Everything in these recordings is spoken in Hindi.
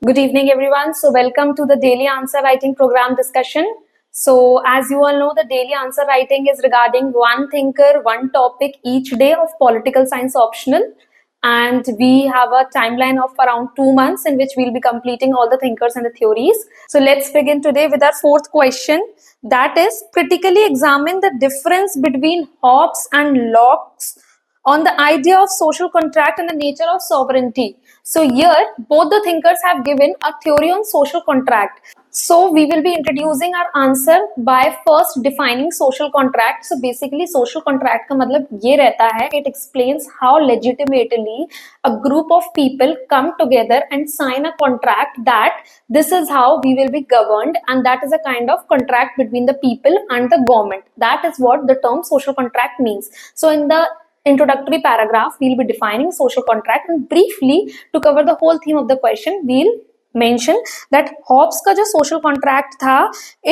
Good evening, everyone. So, welcome to the daily answer writing program discussion. So, as you all know, the daily answer writing is regarding one thinker, one topic each day of political science optional. And we have a timeline of around 2 months in which we'll be completing all the thinkers and the theories. So, let's begin today with our fourth question. That is, critically examine the difference between Hobbes and Locke's on the idea of social contract and the nature of sovereignty. So here, both the thinkers have given a theory on social contract. So we will be introducing our answer by first defining social contract. So basically social contract का मतलब ये रहता है, it explains how legitimately a group of people come together and sign a contract that this is how we will be governed, and that is a kind of contract between the people and the government. That is what the term social contract means. So in the introductory paragraph, we'll be defining social contract, and briefly to cover the whole theme of the question, we'll mention that Hobbes का जो social contract था,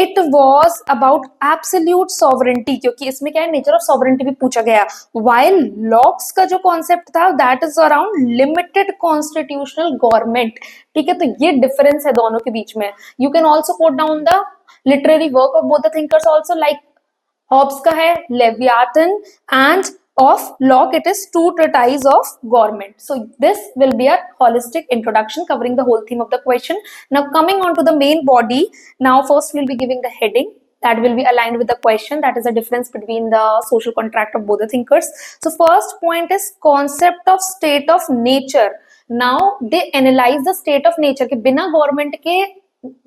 it was about absolute sovereignty, क्योंकि इसमें क्या है, nature of sovereignty भी पूछा गया. While Locke's का जो concept था, that is around limited constitutional government. ठीक है, तो ये difference है दोनों के बीच में. You can also quote down the literary work of both the thinkers also, like Hobbes का है Leviathan, and of Locke it is Two Treatises of Government. So this will be a holistic introduction covering the whole theme of the question. Now coming on to the main body, now first we'll be giving the heading that will be aligned with the question, that is the difference between the social contract of both the thinkers. So first point is concept of state of nature. Now they analyze the state of nature कि बिना गवर्नमेंट के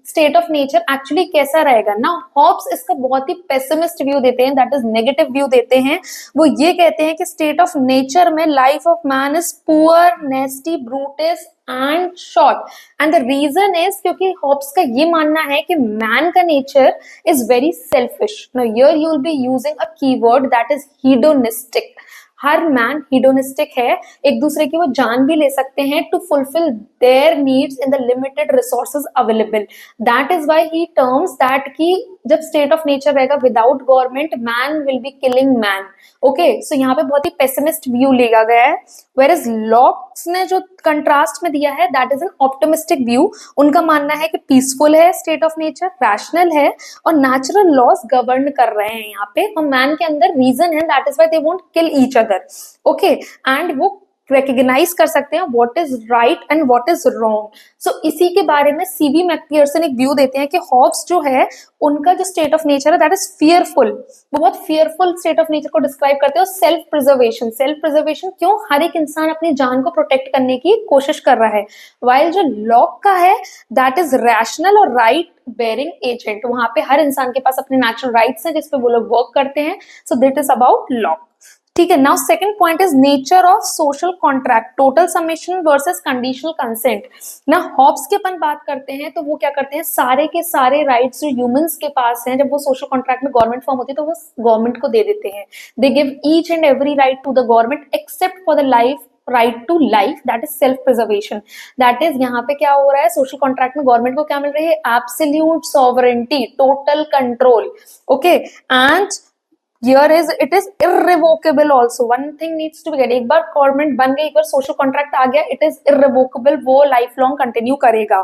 स्टेट ऑफ नेचर एक्चुअली कैसा रहेगा ना. हॉब्स इसका बहुत ही पेसिमिस्ट व्यू देते हैं, दैट इज नेगेटिव व्यू देते हैं. वो ये कहते हैं कि स्टेट ऑफ नेचर में life of man is poor, nasty, brutish and short. And the reason is क्योंकि हॉब्स का ये मानना है कि मैन का nature is very selfish. Now here you will be using a keyword that is hedonistic. हर मैन हीडोनिस्टिक है, एक दूसरे की वो जान भी ले सकते हैं to fulfil their needs in the limited resources available. That is why he terms that कि जब स्टेट ऑफ नेचर रहेगा without government, man will be killing man. Okay, so यहाँ पे बहुत ही पेसिमिस्ट व्यू लिया गया है. वेयर इज लॉक्स ने जो कंट्रास्ट में दिया है, that is an optimistic view. उनका मानना है कि पीसफुल है स्टेट ऑफ नेचर, रैशनल है और नेचुरल लॉज गवर्न कर रहे हैं यहाँ पे, और मैन के अंदर रीजन है, that is why they won't kill each other. Okay, and वो रिकग्नाइज कर सकते हैं what is right and what is wrong. So इसी के बारे में सीबी मैकपियर्सन एक व्यू देते हैं कि हॉब्स जो है उनका जो स्टेट ऑफ नेचर है दैट इज फियरफुल. वो बहुत फियरफुल स्टेट ऑफ नेचर को डिस्क्राइब करते हैं. सेल्फ प्रिजर्वेशन, सेल्फ प्रिजर्वेशन क्यों, हर एक इंसान अपनी जान को प्रोटेक्ट करने की कोशिश कर रहा है. वाइल जो लॉक का है दैट इज रैशनल और राइट बेरिंग एजेंट. वहां पे हर इंसान के पास अपने नेचुरल राइट्स हैं जिसपे वो लोग वर्क करते हैं. सो दिट इज अबाउट लॉक. ठीक है. Now second point is nature of social contract, total submission versus conditional consent. ना हॉब्स की अपन बात करते हैं तो वो क्या करते हैं, सारे के सारे राइट्स जो ह्यूमंस के पास हैं, जब वो सोशल कॉन्ट्रैक्ट में गवर्नमेंट फॉर्म होती है तो वो गवर्नमेंट को दे देते हैं. They give each and every right to the government except for the life, right to life, that is self preservation. That is यहाँ पे क्या हो रहा है, सोशल कॉन्ट्रैक्ट में गवर्नमेंट को क्या मिल रही है, absolute sovereignty, total control. Okay, and here is it is irrevocable also. One thing needs to be get, एक बार गवर्नमेंट बन गई, एक बार सोशल कॉन्ट्रैक्ट आ गया, इट इज irrevocable, वो लाइफ लॉन्ग कंटिन्यू करेगा.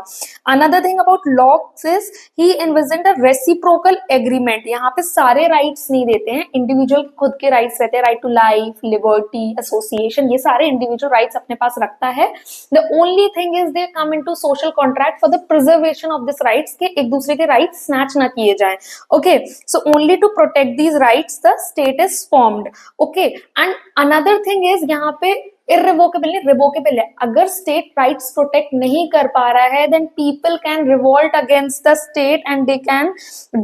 Another thing about Locke's is he envisioned a reciprocal agreement. यहाँ पे सारे राइट्स नहीं देते हैं, इंडिविजुअल खुद के राइट्स रहते हैं, right to life, liberty, association, ये सारे इंडिविजुअल राइट्स अपने पास रखता है. The only thing is they come into social contract for the preservation of this rights, के एक दूसरे के राइट्स स्नैच ना किए जाए. Okay, so only to protect these rights the state is formed. Okay, and another thing is यहाँ पे irrevocable नहीं, revocable है. अगर state rights protect नहीं कर पा रहा है, then people can revolt against the state and they can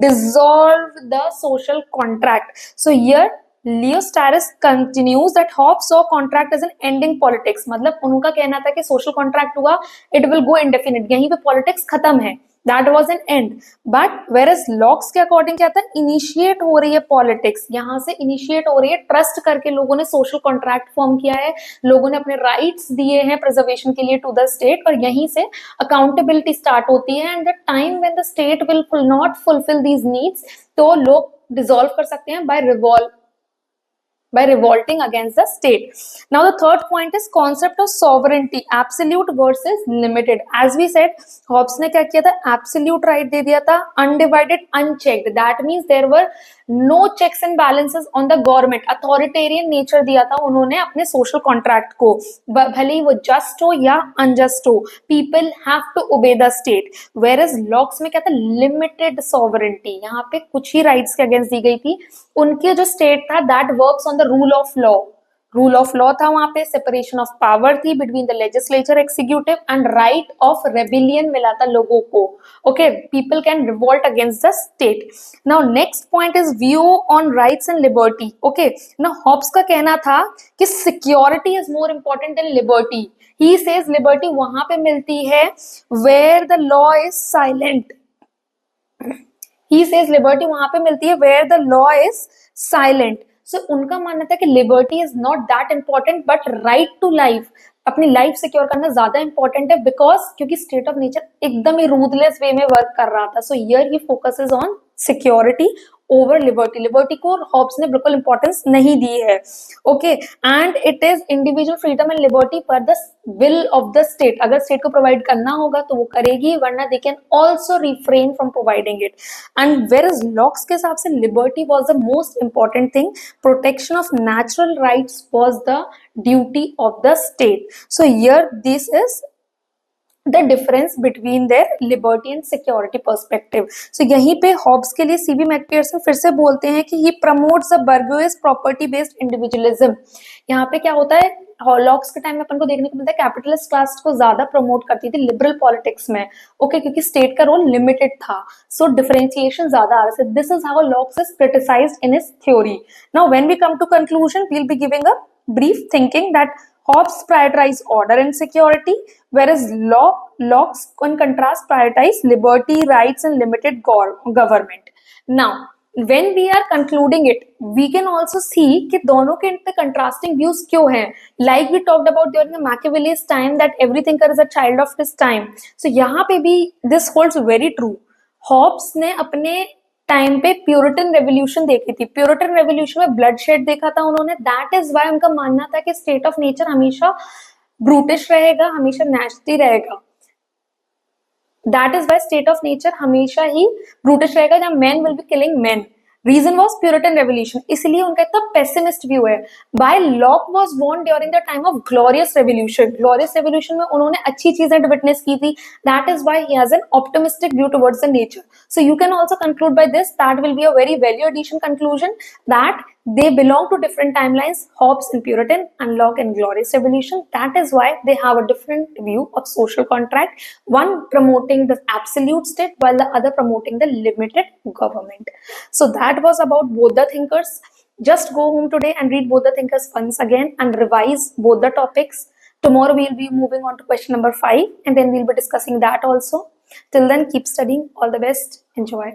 dissolve the social contract. So here Leo Starris continues that Hobbes saw contract as an ending politics. मतलब उनका कहना था कि social contract हुआ, it will go indefinite, यहीं पे politics खत्म है. That was an end. But whereas Locke's के अकॉर्डिंग क्या था, इनिशिएट हो रही है पॉलिटिक्स, यहाँ से इनिशिएट हो रही है, ट्रस्ट करके लोगों ने सोशल कॉन्ट्रैक्ट फॉर्म किया है, लोगों ने अपने राइट्स दिए हैं प्रिजर्वेशन के लिए टू द स्टेट, और यहीं से अकाउंटेबिलिटी स्टार्ट होती है. And the time when the state will not fulfil these needs, तो लोग डिसॉल्व कर सकते हैं by revolve. by revolting against the state. Now the third point is concept of sovereignty, absolute versus limited. As we said, Hobbes ने क्या किया था, absolute right दे दिया था, undivided, unchecked. That means there were no checks and balances on the government. Authoritarian nature दिया था उन्होंने अपने social contract को, भले ही वो just हो या unjust हो, people have to obey the state. Whereas Locke में क्या था, limited sovereignty. यहाँ पे कुछ ही rights के against दी गई थी. उनके जो state था that works on the rule of law. Rule of law था वहां पे, सेपरेशन ऑफ पावर थी between the legislature executive and right of rebellion मिला था लोगों को. Okay, people can revolt against the state. Now next point is view on rights and liberty. Okay, now Hobbes का कहना था कि security is more important than liberty. He says liberty वहां पे मिलती है where the law is silent. He says liberty वहां पे मिलती है where the law is silent. So उनका मानना था कि liberty is not that important but right to life, अपनी लाइफ सिक्योर करना ज्यादा इंपॉर्टेंट है, बिकॉज क्योंकि स्टेट ऑफ नेचर एकदम ही रूथलेस वे में वर्क कर रहा था. So here he focuses on security over liberty. Liberty को हॉब्स ने बिल्कुल इंपॉर्टेंस नहीं दी है. Okay, and it is individual freedom and liberty पर the will of the state. अगर स्टेट को प्रोवाइड करना होगा तो वो करेगी, वरना they can also refrain from providing it. And where is Locke's के हिसाब से liberty was the most important thing. Protection of natural rights was the duty of the state. So here this is the difference between their liberty and security perspective. So यहीं पे हॉब्स के लिए सीबी मैकफियर्सन फिर से बोलते हैं कि he promotes the bourgeois property based individualism. यहाँ पे क्या होता है, लॉक्स के टाइम में अपन को देखने को मिलता है कैपिटलिस्ट क्लास को ज्यादा प्रमोट करती थी लिबरल पॉलिटिक्स में. ओके, क्योंकि स्टेट का रोल लिमिटेड था, सो डिफरेंशिएशन ज्यादा आ रहा है. This is how Locke's is criticised in his theory. Now when we come to conclusion, we will be giving a brief thinking that Hobbes prioritize order and security, whereas Locke, in contrast, prioritize liberty, rights, and limited government. Now, when we are concluding it, we can also see कि दोनों के इन पे contrasting views क्यों हैं. Like we talked about during the Machiavelli's time that every thinker is a child of his time. So यहाँ पे भी this holds very true. Hobbes ने अपने टाइम पे प्यूरिटन रेवोल्यूशन देखी थी. प्यूरिटन रेवोल्यूशन में ब्लड शेड देखा था उन्होंने. दैट इज वाई उनका मानना था कि स्टेट ऑफ नेचर हमेशा ब्रूटिश रहेगा, हमेशा नेस्टी रहेगा. That is why state of nature हमेशा ही ब्रूटिश रहेगा, जहां man will be killing man. Reason was Puritan revolution. इसलिए उनका इतना पेसिमिस्ट व्यू है. By Locke was born during the time of glorious revolution. Glorious revolution में उन्होंने अच्छी चीजें विटनेस की थी. That is why he has an optimistic view towards the nature. So you can also conclude by this. That will be a very value addition conclusion that they belong to different timelines, Hobbes in Puritan and Locke in Glorious Revolution. That is why they have a different view of social contract, one promoting the absolute state while the other promoting the limited government. So that was about both the thinkers. Just go home today and read both the thinkers once again and revise both the topics. Tomorrow we'll be moving on to question number 5 and then we'll be discussing that also. Till then, keep studying. All the best. Enjoy.